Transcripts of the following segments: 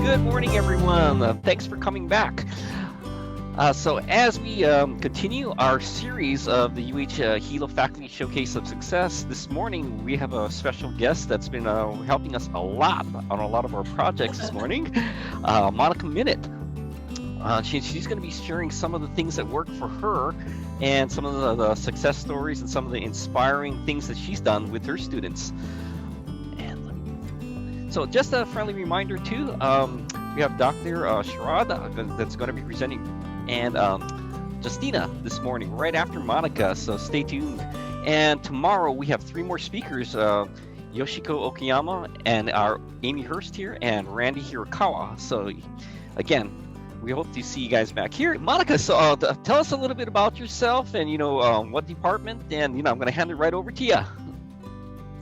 Good morning, everyone. Thanks for coming back. So as we continue our series of the Hilo Faculty Showcase of Success, this morning we have a special guest that's been helping us a lot on a lot of our projects this morning, Monica Minnitt. She's going to be sharing some of the things that work for her and some of the success stories and some of the inspiring things that she's done with her students. So just a friendly reminder too, we have Dr. Sharad that's going to be presenting, and Justina this morning, right after Monica, so stay tuned. And tomorrow we have 3 more speakers, Yoshiko Okayama and our Amy Hurst here, and Randy Hirakawa. So again, we hope to see you guys back here. Monica, so tell us a little bit about yourself and, what department, and, I'm going to hand it right over to you.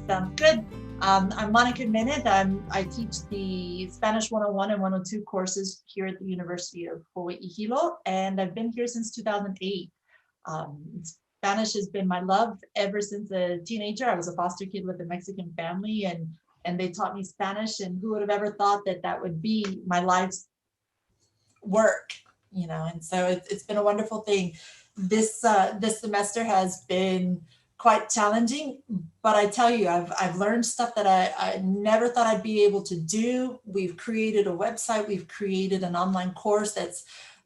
Sounds good. I'm Monica Minnitt. I teach the Spanish 101 and 102 courses here at the University of Hawaii Hilo, and I've been here since 2008. Spanish has been my love ever since a teenager. I was a foster kid with a Mexican family, and they taught me Spanish, and who would have ever thought that would be my life's work, and so it's been a wonderful thing. This semester has been quite challenging, but I tell you, I've learned stuff that I never thought I'd be able to do. We've created a website, we've created an online course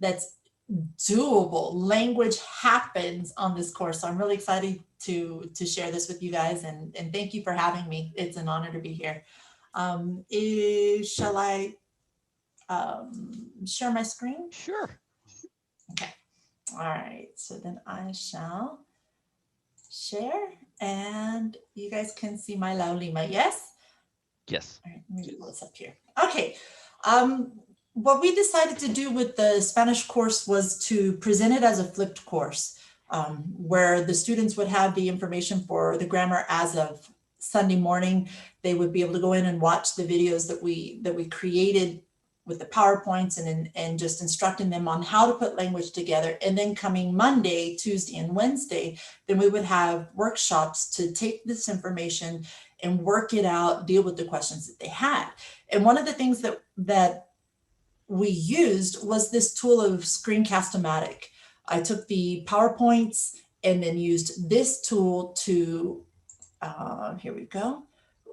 that's doable. Language happens on this course. So I'm really excited to share this with you guys, and thank you for having me. It's an honor to be here. Shall I share my screen? Sure. Okay. All right. So then I shall share, and you guys can see my Laulima, yes? Yes. All right, let me pull this up here. Okay. What we decided to do with the Spanish course was to present it as a flipped course, where the students would have the information for the grammar as of Sunday morning. They would be able to go in and watch the videos that we created with the PowerPoints and just instructing them on how to put language together. And then coming Monday, Tuesday, and Wednesday, then we would have workshops to take this information and work it out, deal with the questions that they had. And one of the things that we used was this tool of Screencast-O-Matic. I took the PowerPoints and then used this tool to, here we go.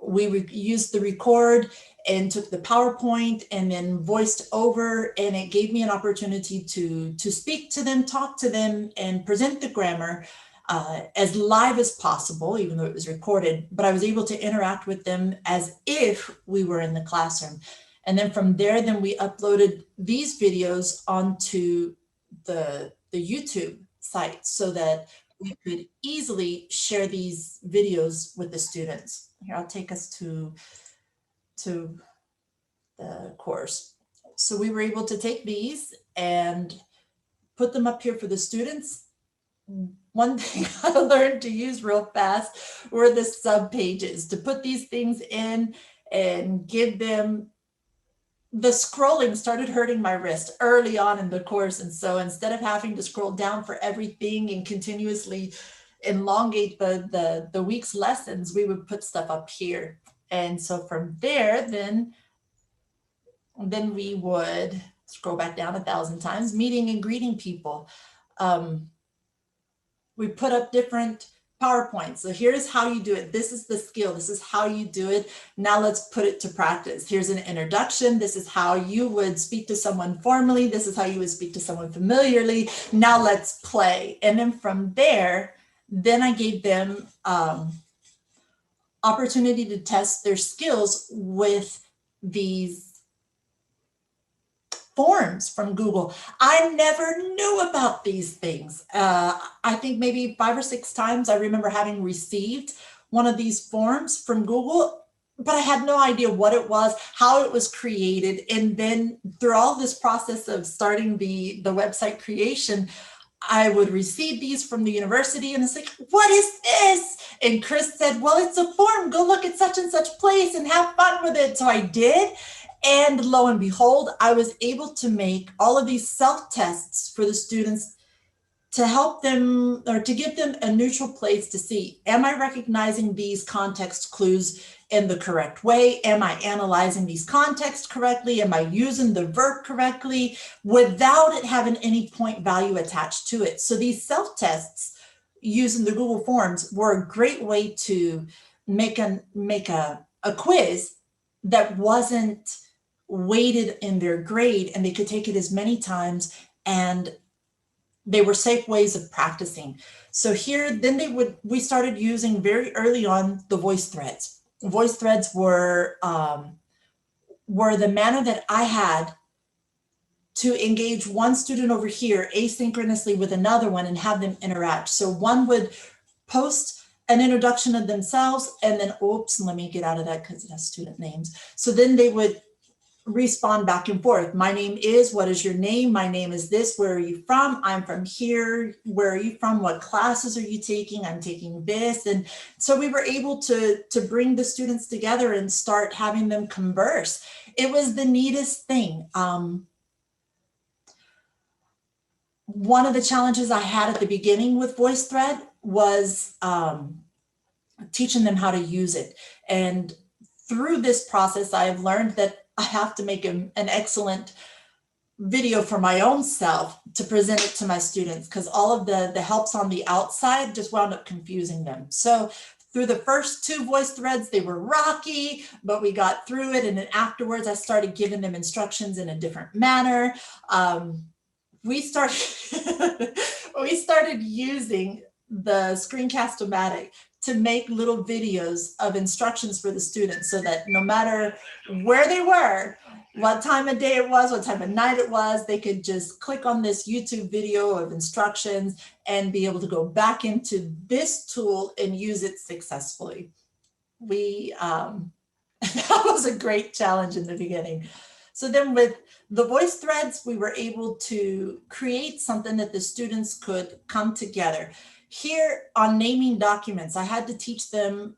We used the record and took the PowerPoint and then voiced over, and it gave me an opportunity to speak to them, talk to them, and present the grammar as live as possible, even though it was recorded, but I was able to interact with them as if we were in the classroom. And then from there, then we uploaded these videos onto the YouTube site so that we could easily share these videos with the students. Here, I'll take us to the course. So we were able to take these and put them up here for the students. One thing I learned to use real fast were the sub pages, to put these things in and give them. The scrolling started hurting my wrist early on in the course. And so instead of having to scroll down for everything and continuously elongate the week's lessons, we would put stuff up here. And so from there, then we would scroll back down 1,000 times, meeting and greeting people. We put up different PowerPoints. So here's how you do it. This is the skill. This is how you do it. Now let's put it to practice. Here's an introduction. This is how you would speak to someone formally. This is how you would speak to someone familiarly. Now let's play. And then from there, then I gave them opportunity to test their skills with these forms from Google. I never knew about these things. I think maybe 5 or 6 times I remember having received one of these forms from Google, but I had no idea what it was, how it was created. And then through all this process of starting the website creation, I would receive these from the university and it's like, what is this? And Chris said, well, it's a form. Go look at such and such place and have fun with it. So I did. And lo and behold, I was able to make all of these self-tests for the students to help them or to give them a neutral place to see, am I recognizing these context clues in the correct way? Am I analyzing these contexts correctly? Am I using the verb correctly without it having any point value attached to it? So these self-tests using the Google Forms were a great way to make a quiz that wasn't weighted in their grade, and they could take it as many times, and they were safe ways of practicing. So here, then we started using very early on the voice threads. Voice threads were the manner that I had to engage one student over here asynchronously with another one and have them interact. So one would post an introduction of themselves, and then, oops, let me get out of that because it has student names. So then they would respond back and forth. My name is, what is your name? My name is this, where are you from? I'm from here. Where are you from? What classes are you taking? I'm taking this. And so we were able to bring the students together and start having them converse. It was the neatest thing. One of the challenges I had at the beginning with VoiceThread was teaching them how to use it. And through this process, I have learned that I have to make an excellent video for my own self to present it to my students, because all of the helps on the outside just wound up confusing them. So through the first 2 voice threads, they were rocky, but we got through it. And then afterwards, I started giving them instructions in a different manner. We started using the Screencast-O-Matic to make little videos of instructions for the students, so that no matter where they were, what time of day it was, what time of night it was, they could just click on this YouTube video of instructions and be able to go back into this tool and use it successfully. That was a great challenge in the beginning. So then with the voice threads, we were able to create something that the students could come together. Here on naming documents, I had to teach them,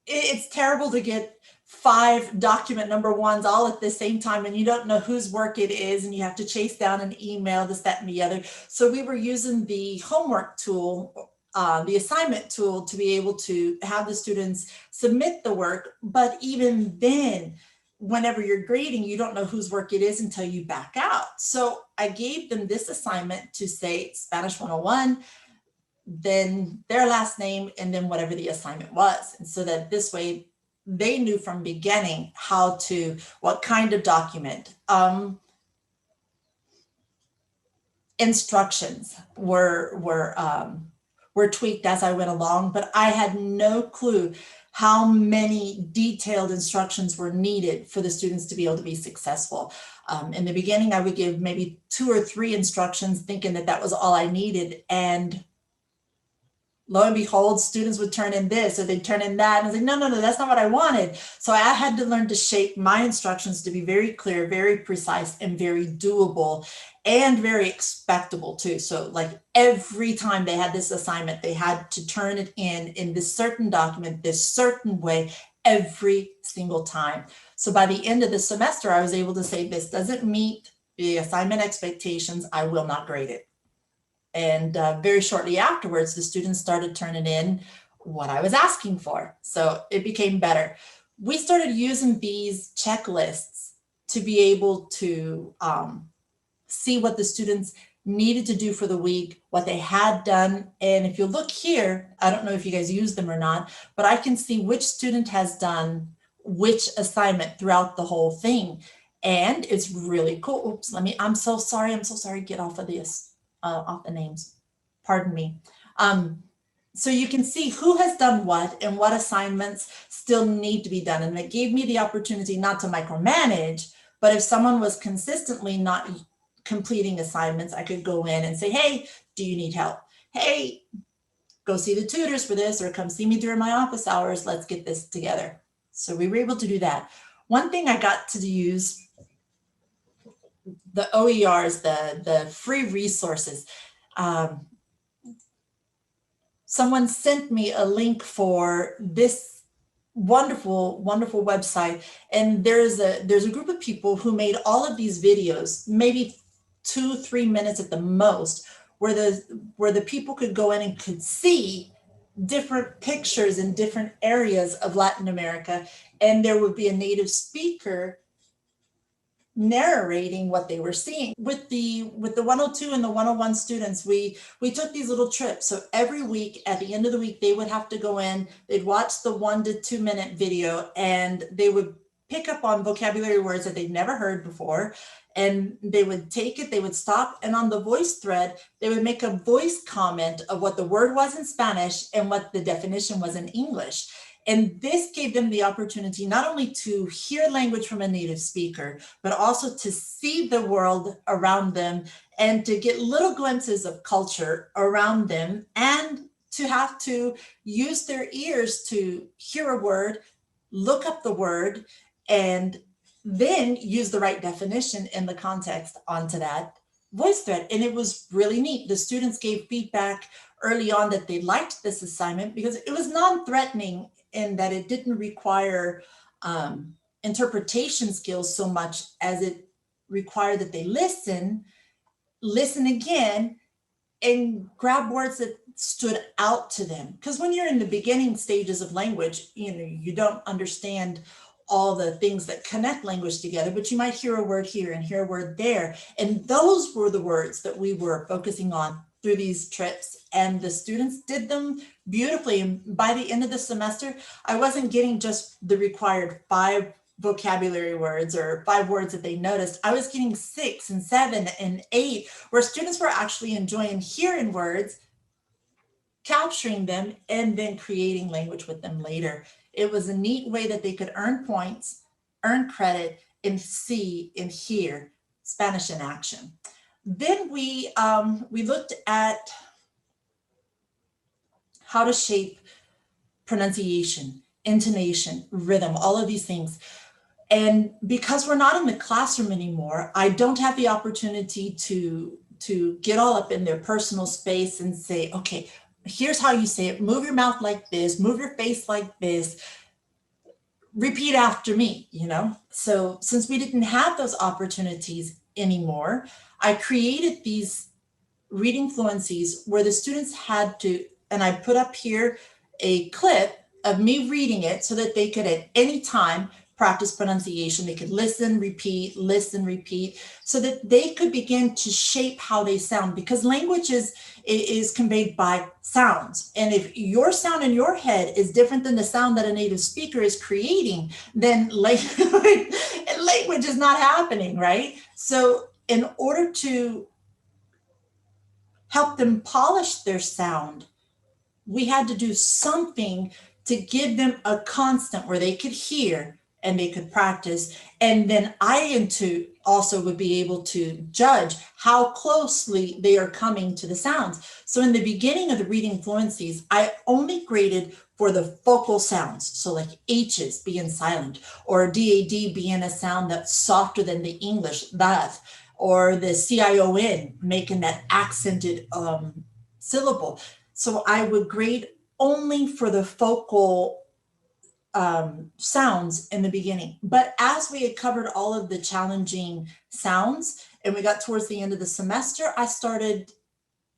it's terrible to get 5 document number ones all at the same time, and you don't know whose work it is, and you have to chase down an email, this, that, and the other. So we were using the homework tool, the assignment tool, to be able to have the students submit the work. But even then, whenever you're grading, you don't know whose work it is until you back out. So I gave them this assignment to say Spanish 101, then their last name, and then whatever the assignment was. And so that this way they knew from beginning what kind of document. Instructions were tweaked as I went along, but I had no clue how many detailed instructions were needed for the students to be able to be successful. In the beginning, I would give maybe 2 or 3 instructions, thinking that was all I needed. And lo and behold, students would turn in this, or they'd turn in that. And I was like, no, that's not what I wanted. So I had to learn to shape my instructions to be very clear, very precise, and very doable, and very expectable too. So like every time they had this assignment, they had to turn it in this certain document, this certain way, every single time. So by the end of the semester, I was able to say, this doesn't meet the assignment expectations, I will not grade it. And very shortly afterwards, the students started turning in what I was asking for. So it became better. We started using these checklists to be able to see what the students needed to do for the week, what they had done. And if you look here, I don't know if you guys use them or not, but I can see which student has done which assignment throughout the whole thing. And it's really cool. Oops, I'm so sorry. Get off of this. Off the names, pardon me. So you can see who has done what and what assignments still need to be done. And it gave me the opportunity not to micromanage, but if someone was consistently not completing assignments, I could go in and say, hey, do you need help? Hey, go see the tutors for this, or come see me during my office hours. Let's get this together. So we were able to do that. One thing I got to use, the OERs, the free resources. Someone sent me a link for this wonderful, wonderful website. And there's a group of people who made all of these videos, maybe 2-3 minutes at the most, where the people could go in and could see different pictures in different areas of Latin America, and there would be a native speaker narrating what they were seeing. With the 102 and the 101 students, we took these little trips. So every week, at the end of the week, they would have to go in, they'd watch the 1 to 2 minute video, and they would pick up on vocabulary words that they'd never heard before. And they would take it, they would stop, and on the voice thread, they would make a voice comment of what the word was in Spanish and what the definition was in English. And this gave them the opportunity not only to hear language from a native speaker, but also to see the world around them and to get little glimpses of culture around them, and to have to use their ears to hear a word, look up the word, and then use the right definition in the context onto that voice thread. And it was really neat. The students gave feedback early on that they liked this assignment because it was non-threatening in that it didn't require interpretation skills so much as it required that they listen again, and grab words that stood out to them. Because when you're in the beginning stages of language, you don't understand all the things that connect language together, but you might hear a word here and hear a word there. And those were the words that we were focusing on through these trips, and the students did them beautifully. And by the end of the semester, I wasn't getting just the required 5 vocabulary words or 5 words that they noticed. I was getting 6 and 7 and 8, where students were actually enjoying hearing words, capturing them, and then creating language with them later. It was a neat way that they could earn points, earn credit, and see and hear Spanish in action. Then we looked at how to shape pronunciation, intonation, rhythm, all of these things. And because we're not in the classroom anymore, I don't have the opportunity to get all up in their personal space and say, okay, here's how you say it. Move your mouth like this, move your face like this, repeat after me, So since we didn't have those opportunities anymore, I created these reading fluencies where the students had to, and I put up here a clip of me reading it so that they could at any time practice pronunciation. They could listen, repeat, so that they could begin to shape how they sound, because language is conveyed by sounds. And if your sound in your head is different than the sound that a native speaker is creating, then language is not happening, right? So in order to help them polish their sound, we had to do something to give them a constant where they could hear and they could practice. And then I also would be able to judge how closely they are coming to the sounds. So in the beginning of the reading fluencies, I only graded for the focal sounds. So like H's being silent, or DAD being a sound that's softer than the English, that, or the CION making that accented syllable. So I would grade only for the focal sounds in the beginning. But as we had covered all of the challenging sounds and we got towards the end of the semester, I started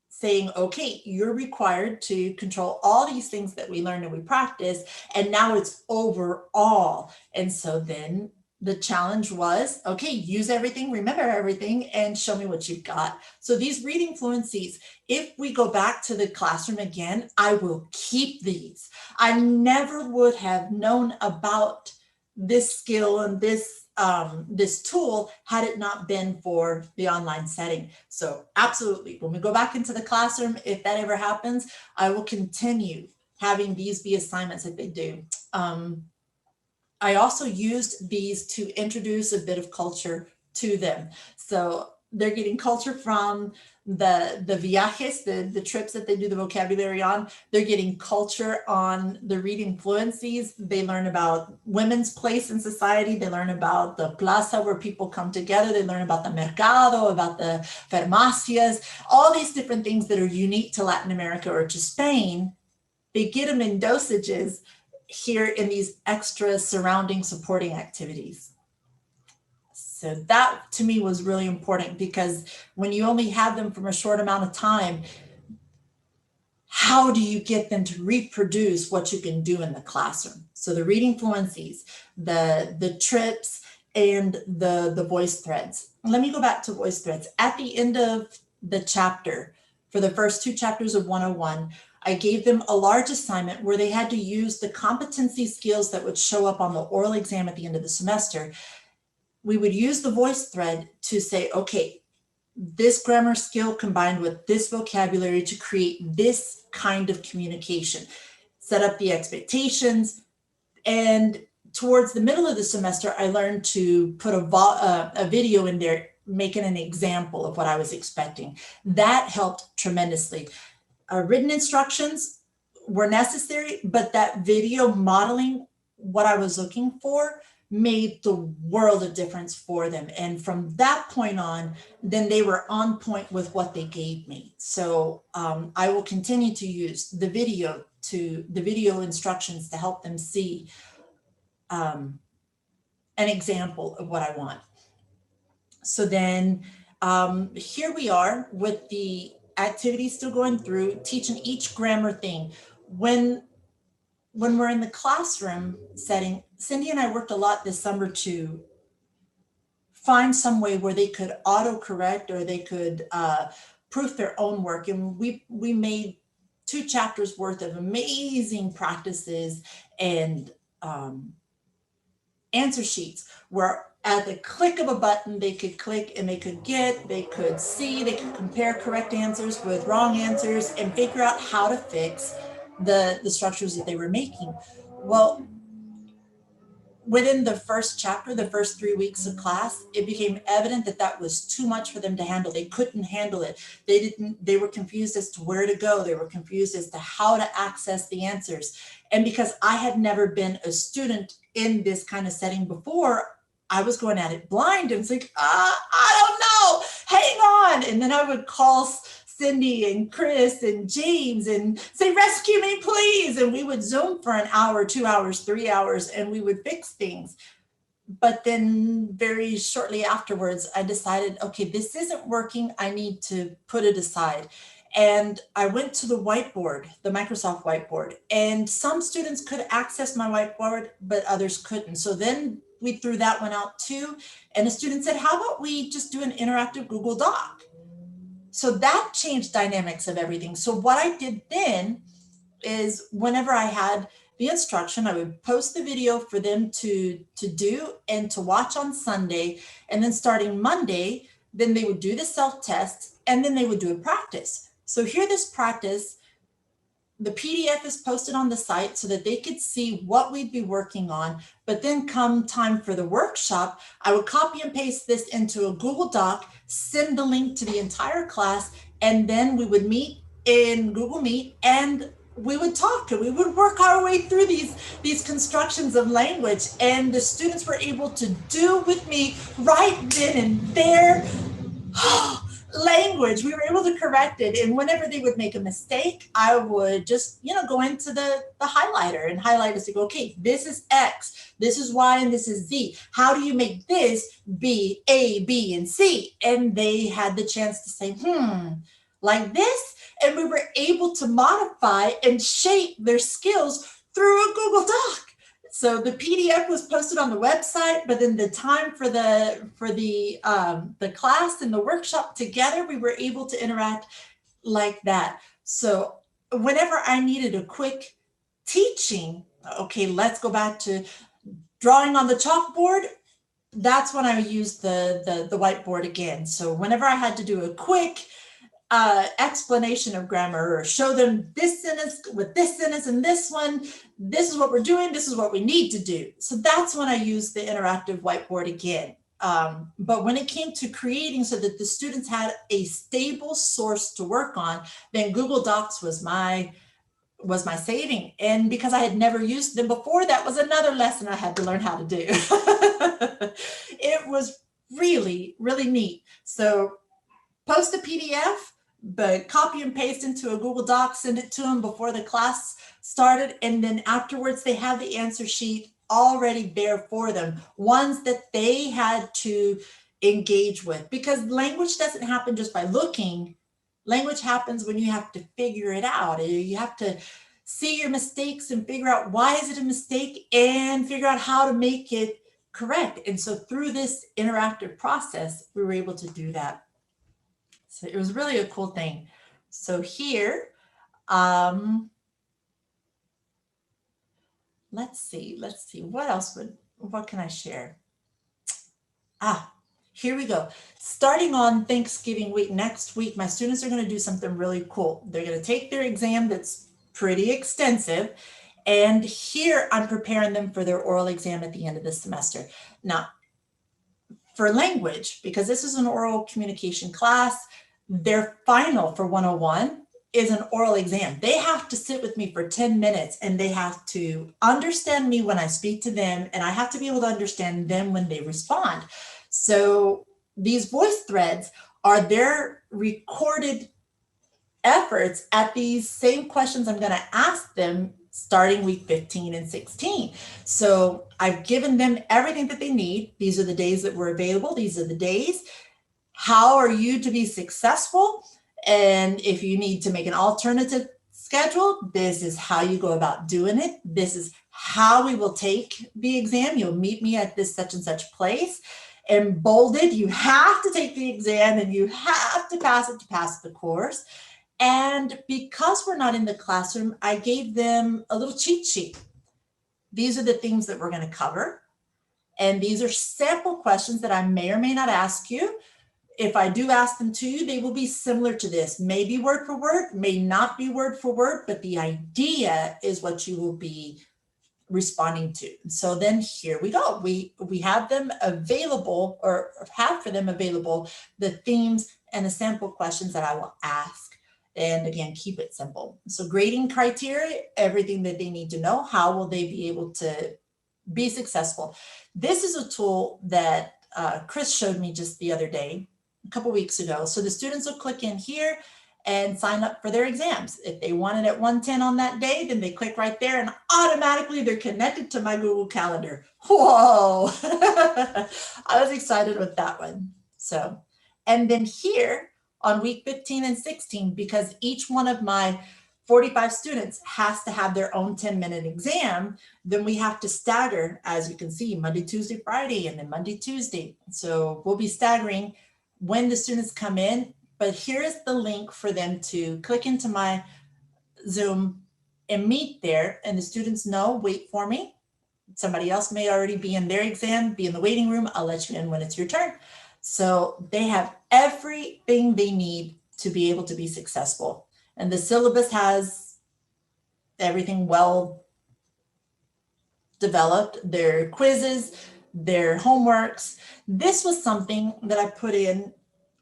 saying, okay, you're required to control all these things that we learned and we practiced, and now it's overall. And so then the challenge was, okay, use everything, remember everything, and show me what you've got. So these reading fluencies, if we go back to the classroom again, I will keep these. I never would have known about this skill and this tool had it not been for the online setting. So absolutely, when we go back into the classroom, if that ever happens, I will continue having these be assignments that they do. I also used these to introduce a bit of culture to them. So they're getting culture from the viajes, the trips that they do the vocabulary on. They're getting culture on the reading fluencies. They learn about women's place in society. They learn about the plaza where people come together. They learn about the mercado, about the farmacias, all these different things that are unique to Latin America or to Spain. They get them in dosages here in these extra surrounding supporting activities. So that to me was really important, because when you only have them from a short amount of time, how do you get them to reproduce what you can do in the classroom? So the reading fluencies, the trips, and the voice threads. Let me go back to voice threads. At the end of the chapter, for the first 2 chapters of 101, I gave them a large assignment where they had to use the competency skills that would show up on the oral exam at the end of the semester. We would use the voice thread to say, okay, this grammar skill combined with this vocabulary to create this kind of communication, set up the expectations. And towards the middle of the semester, I learned to put a video in there, making an example of what I was expecting. That helped tremendously. Written instructions were necessary, but that video modeling what I was looking for made the world of difference for them. And from that point on, then they were on point with what they gave me. So I will continue to use the video instructions to help them see an example of what I want. So then here we are with the activities still going through, teaching each grammar thing. When we're in the classroom setting, Cindy and I worked a lot this summer to find some way where they could auto-correct or they could proof their own work. And we made 2 chapters worth of amazing practices and answer sheets where at the click of a button, they could click and they could see, they could compare correct answers with wrong answers and figure out how to fix the structures that they were making. Well, within the first chapter, the first 3 weeks of class, it became evident that that was too much for them to handle. They couldn't handle it. They were confused as to where to go. They were confused as to how to access the answers. And because I had never been a student in this kind of setting before, I was going at it blind. And it's like, I don't know, hang on. And then I would call Cindy and Chris and James and say, rescue me, please. And we would Zoom for an hour, 2 hours, 3 hours, and we would fix things. But then very shortly afterwards, I decided, okay, this isn't working. I need to put it aside. And I went to the whiteboard, the Microsoft whiteboard, and some students could access my whiteboard, but others couldn't. So then we threw that one out too. And the student said, how about we just do an interactive Google Doc? So that changed dynamics of everything. So what I did then is whenever I had the instruction, I would post the video for them to do and to watch on Sunday. And then starting Monday, then they would do the self-test and then they would do a practice. So here, this practice, the PDF is posted on the site so that they could see what we'd be working on. But then come time for the workshop, I would copy and paste this into a Google Doc, send the link to the entire class, and then we would meet in Google Meet and we would talk and we would work our way through these constructions of language. And the students were able to do with me right then and there language. We were able to correct it. And whenever they would make a mistake, I would just, go into the highlighter and highlight it to go, okay, this is X, this is Y, and this is Z. How do you make this be A, B, and C? And they had the chance to say, like this. And we were able to modify and shape their skills through a Google Doc. So the PDF was posted on the website, but then the time for the class and the workshop together, we were able to interact like that. So whenever I needed a quick teaching, okay, let's go back to drawing on the chalkboard. That's when I used the whiteboard again. So whenever I had to do a quick explanation of grammar or show them this sentence with this sentence and this one, this is what we're doing, this is what we need to do. So that's when I used the interactive whiteboard again. But when it came to creating so that the students had a stable source to work on, then Google Docs was my saving. And because I had never used them before, that was another lesson I had to learn how to do. It was really, really neat. So post a PDF, but copy and paste into a Google Doc, send it to them before the class started. And then afterwards, they have the answer sheet already there for them, ones that they had to engage with, because language doesn't happen just by looking. Language happens when you have to figure it out. You have to see your mistakes and figure out why is it a mistake and figure out how to make it correct. And so through this interactive process, we were able to do that. So it was really a cool thing. So here, let's see, what else what can I share? Here we go. Starting on Thanksgiving week, next week, my students are going to do something really cool. They're going to take their exam that's pretty extensive. And here I'm preparing them for their oral exam at the end of the semester. Now, for language, because this is an oral communication class, their final for 101 is an oral exam. They have to sit with me for 10 minutes and they have to understand me when I speak to them, and I have to be able to understand them when they respond. So these voice threads are their recorded efforts at these same questions I'm going to ask them starting week 15 and 16. So I've given them everything that they need. These are the days that were available. These are the days. How are you to be successful? And if you need to make an alternative schedule, this is how you go about doing it. This is how we will take the exam. You'll meet me at this such and such place. And bolded, you have to take the exam and you have to pass it to pass the course. And because we're not in the classroom, I gave them a little cheat sheet. These are the things that we're going to cover. And these are sample questions that I may or may not ask you. If I do ask them to you, they will be similar to this. Maybe word for word, may not be word for word, but the idea is what you will be responding to. So then here we go. We have them available, or have for them available, the themes and the sample questions that I will ask. And again, keep it simple. So grading criteria, everything that they need to know. How will they be able to be successful? This is a tool that Chris showed me just the other day, a couple weeks ago. So the students will click in here and sign up for their exams. If they want it at 1:10 on that day, then they click right there and automatically they're connected to my Google Calendar. Whoa, I was excited with that one. So, and then here on week 15 and 16, because each one of my 45 students has to have their own 10-minute exam, then we have to stagger, as you can see, Monday, Tuesday, Friday, and then Monday, Tuesday. So we'll be staggering when the students come in, but here's the link for them to click into my Zoom and meet there. And the students know, wait for me. Somebody else may already be in their exam, be in the waiting room. I'll let you in when it's your turn. So they have everything they need to be able to be successful. And the syllabus has everything well developed, their quizzes, their homeworks. This was something that I put in.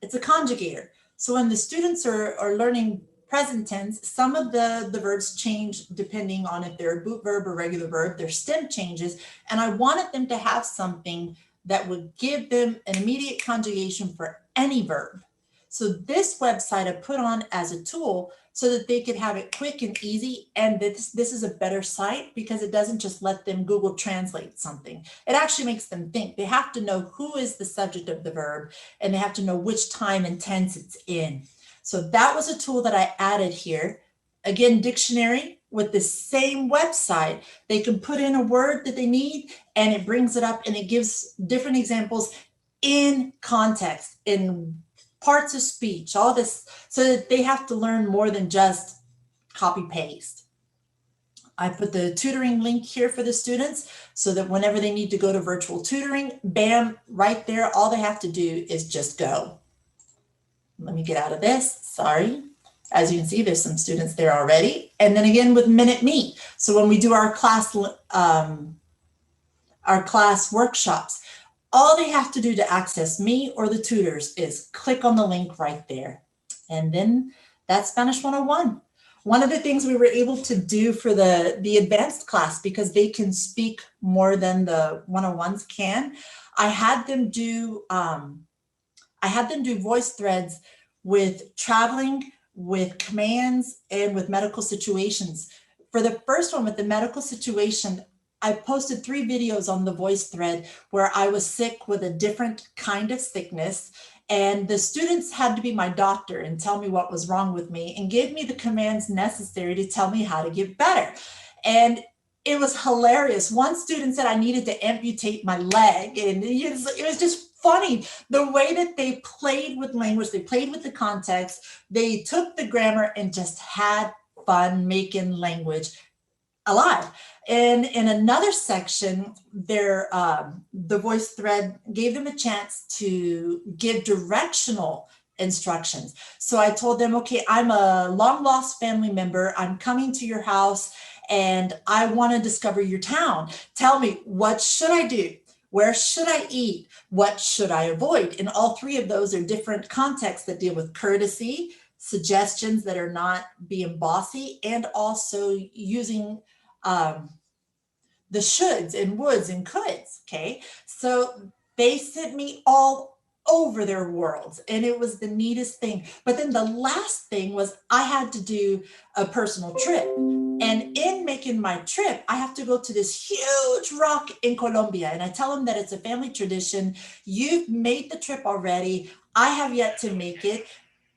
It's a conjugator. So when the students are learning present tense, some of the verbs change depending on if they're a boot verb or regular verb, their stem changes. And I wanted them to have something that would give them an immediate conjugation for any verb. So this website I put on as a tool so that they could have it quick and easy. And this is a better site because it doesn't just let them Google Translate something. It actually makes them think. They have to know who is the subject of the verb, and they have to know which time and tense it's in. So that was a tool that I added here. Again, dictionary with the same website. They can put in a word that they need and it brings it up and it gives different examples in context, in parts of speech, all this, so that they have to learn more than just copy paste. I put the tutoring link here for the students so that whenever they need to go to virtual tutoring, bam, right there, all they have to do is just go. Let me get out of this, sorry. As you can see, there's some students there already. And then again with Minnitt Meet. So when we do our class workshops, all they have to do to access me or the tutors is click on the link right there. And then that's Spanish 101. One of the things we were able to do for the advanced class, because they can speak more than the 101s can, I had them do voice threads with traveling, with commands, and with medical situations. For the first one, with the medical situation, I posted 3 videos on the voice thread where I was sick with a different kind of sickness. And the students had to be my doctor and tell me what was wrong with me and give me the commands necessary to tell me how to get better. And it was hilarious. One student said I needed to amputate my leg. And it was just funny the way that they played with language, they played with the context, they took the grammar and just had fun making language alive. And in another section, the voice thread gave them a chance to give directional instructions. So I told them, okay, I'm a long lost family member. I'm coming to your house and I want to discover your town. Tell me, what should I do? Where should I eat? What should I avoid? And all 3 of those are different contexts that deal with courtesy, suggestions that are not being bossy, and also using the shoulds and woulds and coulds. Okay. So they sent me all over their worlds and it was the neatest thing. But then the last thing was I had to do a personal trip. And in making my trip, I have to go to this huge rock in Colombia. And I tell them that it's a family tradition. You've made the trip already. I have yet to make it.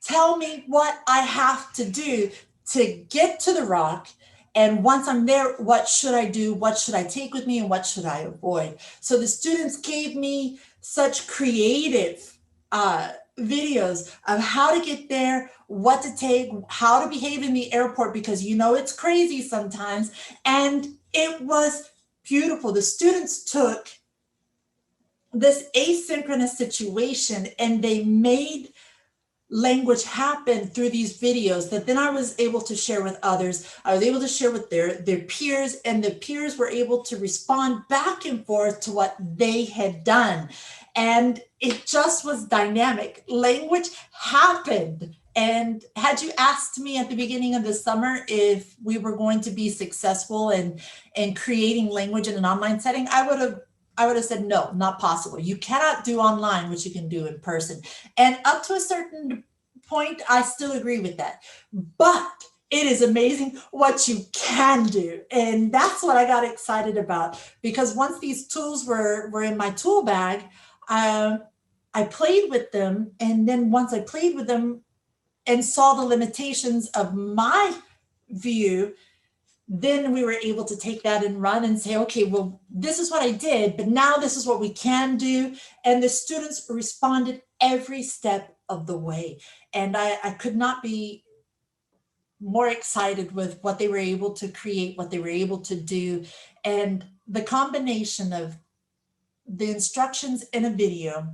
Tell me what I have to do to get to the rock. And once I'm there, what should I do? What should I take with me? And what should I avoid? So the students gave me such creative videos of how to get there, what to take, how to behave in the airport, because it's crazy sometimes. And it was beautiful. The students took this asynchronous situation and they made language happen through these videos that then I was able to share with others. I was able to share with their peers, and the peers were able to respond back and forth to what they had done. And it just was dynamic. Language happened. And had you asked me at the beginning of the summer if we were going to be successful in creating language in an online setting, I would have said, no, not possible. You cannot do online what you can do in person. And up to a certain point, I still agree with that. But it is amazing what you can do. And that's what I got excited about, because once these tools were in my tool bag, I played with them. And then once I played with them and saw the limitations of my view, then we were able to take that and run and say, okay, well, this is what I did, but now this is what we can do. And the students responded every step of the way. And I could not be more excited with what they were able to create, what they were able to do. And the combination of the instructions in a video,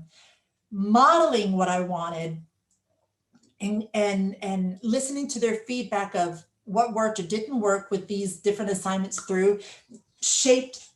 modeling what I wanted, and listening to their feedback of what worked or didn't work with these different assignments through, shaped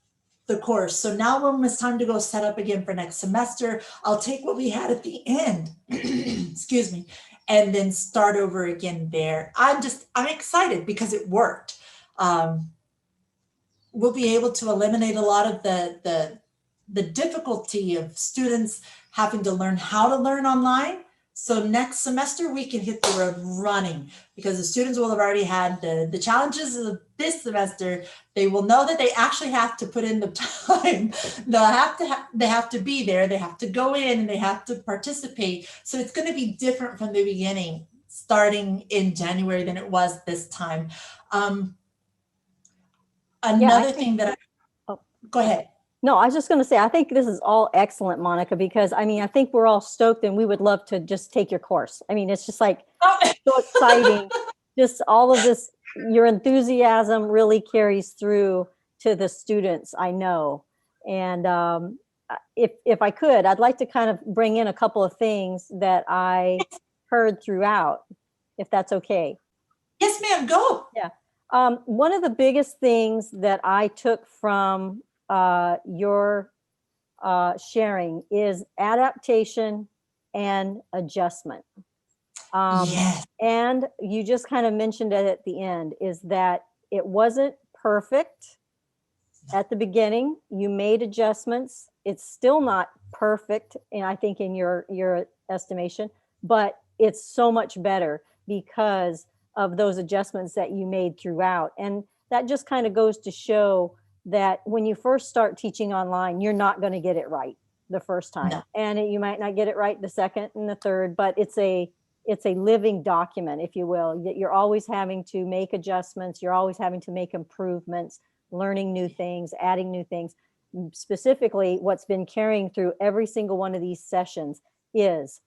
the course. So now when it's time to go set up again for next semester, I'll take what we had at the end, excuse me, and then start over again there. I'm excited because it worked. We'll be able to eliminate a lot of the difficulty of students having to learn how to learn online. So next semester, we can hit the road running, because the students will have already had the challenges of this semester. They will know that they actually have to put in the time. They have to be there. They have to go in and they have to participate. So it's going to be different from the beginning, starting in January than it was this time. Another thing that go ahead. No, I was just going to say, I think this is all excellent, Monica, because I think we're all stoked and we would love to just take your course. It's just like so exciting. Just all of this, your enthusiasm really carries through to the students, I know. And if I could, I'd like to kind of bring in a couple of things that I heard throughout, if that's okay. Yes, ma'am, go. Yeah. One of the biggest things that I took from your sharing is adaptation and adjustment. Yes. And you just kind of mentioned it at the end, is that it wasn't perfect at the beginning. You made adjustments. It's still not perfect, and I think in your estimation, but it's so much better because of those adjustments that you made throughout. And that just kind of goes to show that when you first start teaching online, you're not going to get it right the first time. No. And you might not get it right the second and the third, but it's a living document, if you will, that you're always having to make adjustments. You're always having to make improvements, learning new things, adding new things. Specifically, what's been carrying through every single one of these sessions is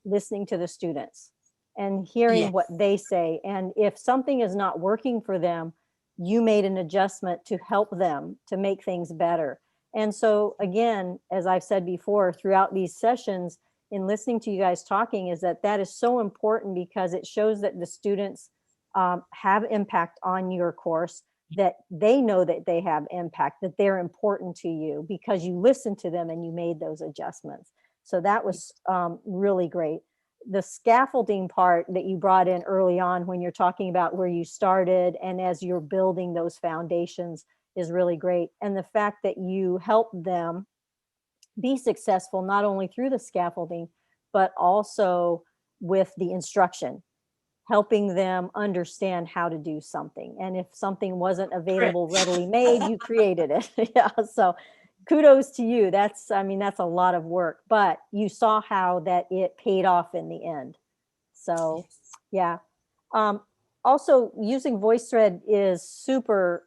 listening to the students and hearing Yes. what they say. And if something is not working for them, you made an adjustment to help them to make things better. And so again, as I've said before, throughout these sessions, in listening to you guys talking, is that is so important because it shows that the students have impact on your course, that they know that they have impact, that they're important to you because you listened to them and you made those adjustments. So that was really great. The scaffolding part that you brought in early on when you're talking about where you started and as you're building those foundations is really great. And the fact that you help them be successful, not only through the scaffolding, but also with the instruction, helping them understand how to do something. And if something wasn't available, readily made, you created it. Yeah. So kudos to you. That's a lot of work, but you saw how that it paid off in the end. So yeah. Also using VoiceThread is super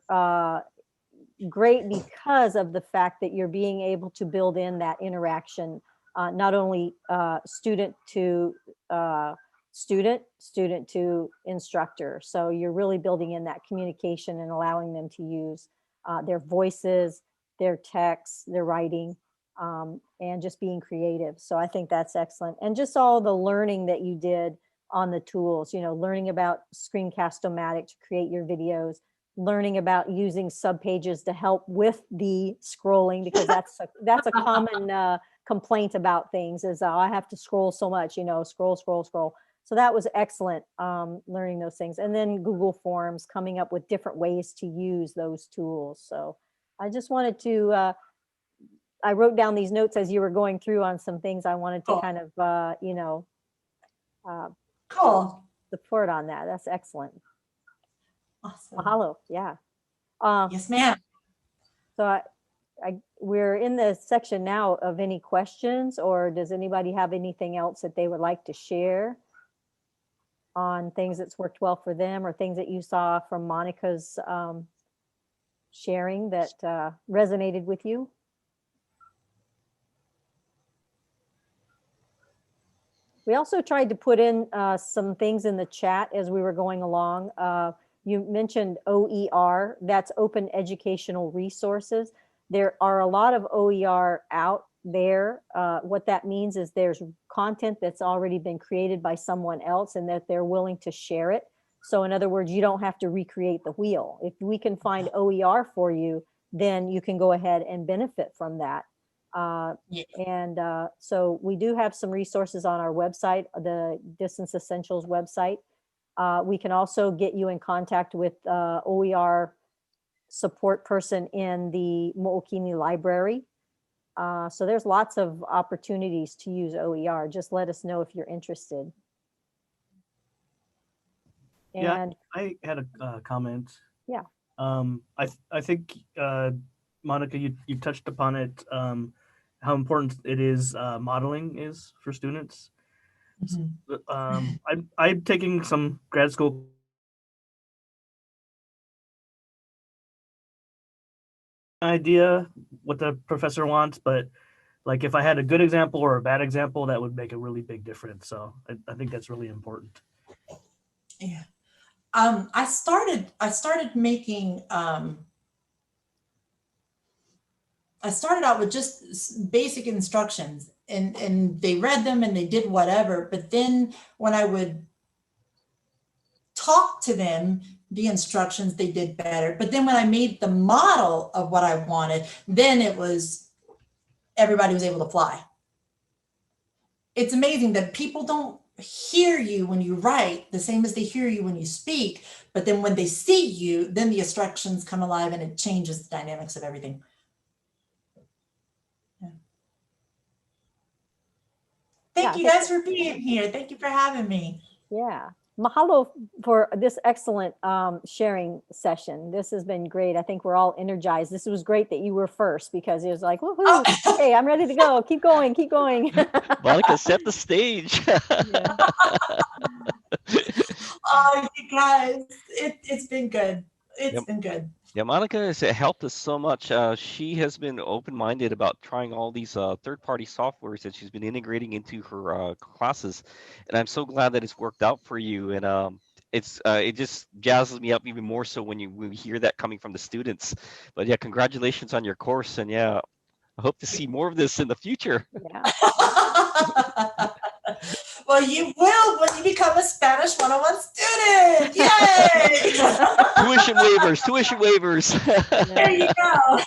great because of the fact that you're being able to build in that interaction, not only student to student to instructor. So you're really building in that communication and allowing them to use their voices, their texts, their writing, and just being creative. So I think that's excellent. And just all the learning that you did on the tools, learning about Screencast-O-Matic to create your videos, learning about using subpages to help with the scrolling, because that's a common complaint about things is I have to scroll so much, scroll. So that was excellent, learning those things. And then Google Forms, coming up with different ways to use those tools. So I just wanted to, I wrote down these notes as you were going through on some things I wanted to kind of, Cool. support on that. That's excellent. Awesome. Mahalo. Yeah. Yes, ma'am. So we're in the section now of any questions, or does anybody have anything else that they would like to share on things that's worked well for them, or things that you saw from Monica's sharing that resonated with you? We also tried to put in some things in the chat as we were going along. You mentioned OER, that's Open Educational Resources. There are a lot of OER out there. What that means is there's content that's already been created by someone else and that they're willing to share it. So in other words, you don't have to recreate the wheel. If we can find OER for you, then you can go ahead and benefit from that. So we do have some resources on our website, the Distance Essentials website. We can also get you in contact with OER support person in the Mo'okini library. So there's lots of opportunities to use OER. Just let us know if you're interested. And I had a comment. Yeah. I think Monica, you touched upon it, how important it is modeling is for students. Mm-hmm. I'm taking some grad school idea what the professor wants, but like if I had a good example or a bad example, that would make a really big difference. So I think that's really important. Yeah. I started making, I started out with just basic instructions and they read them and they did whatever. But then when I would talk to them, the instructions, they did better. But then when I made the model of what I wanted, then it was, everybody was able to fly. It's amazing that people don't hear you when you write the same as they hear you when you speak. But then when they see you, then the instructions come alive and it changes the dynamics of everything. Thank you guys for being here. Thank you for having me. Yeah. Mahalo for this excellent sharing session. This has been great. I think we're all energized. This was great that you were first because it was like, woohoo, okay, I'm ready to go. Keep going, keep going. Monica, set the stage. Oh, you guys, it's been good. It's been good. Yeah, Monica has helped us so much. She has been open-minded about trying all these third-party softwares that she's been integrating into her classes, and I'm so glad that it's worked out for you. And it just jazzes me up even more so when we hear that coming from the students. But yeah, congratulations on your course, and yeah, I hope to see more of this in the future. Yeah. Well, you will when you become a Spanish 101 student. Yay! Tuition waivers. There you go.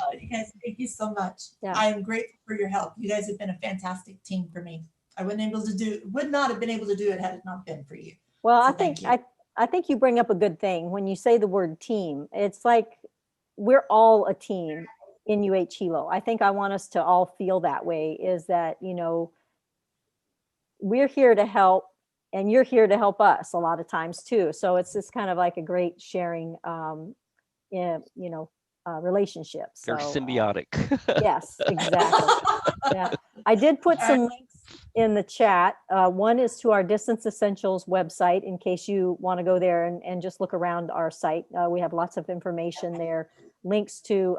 Oh, you guys, thank you so much. Yeah. I am grateful for your help. You guys have been a fantastic team for me. I would not have been able to do it had it not been for you. Well, So I think thank I think you bring up a good thing when you say the word team. It's like we're all a team in Hilo. I think I want us to all feel that way, is that, you know, we're here to help and you're here to help us a lot of times too. So it's just kind of like a great sharing, relationship. So, They're symbiotic. yes, exactly. Yeah. I did put some links in the chat. One is to our Distance Essentials website in case you want to go there and just look around our site. We have lots of information there, links to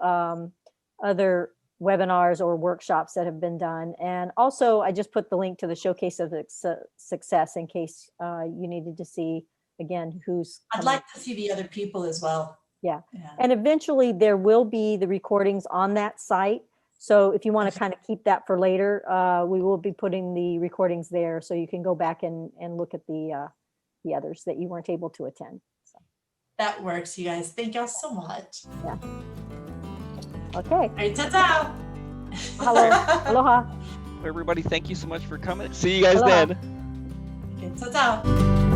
other webinars or workshops that have been done. And also I just put the link to the Showcase of Success in case you needed to see again who's I'd like to see the other people as well. Yeah. And eventually there will be the recordings on that site. So if you want to kind of keep that for later, we will be putting the recordings there so you can go back and look at the others that you weren't able to attend. So. That works, you guys. Thank y'all so much. Yeah. Okay. All right, ta-ta. Hello. Aloha. Everybody, thank you so much for coming. See you guys Aloha. then. Okay, ta-ta.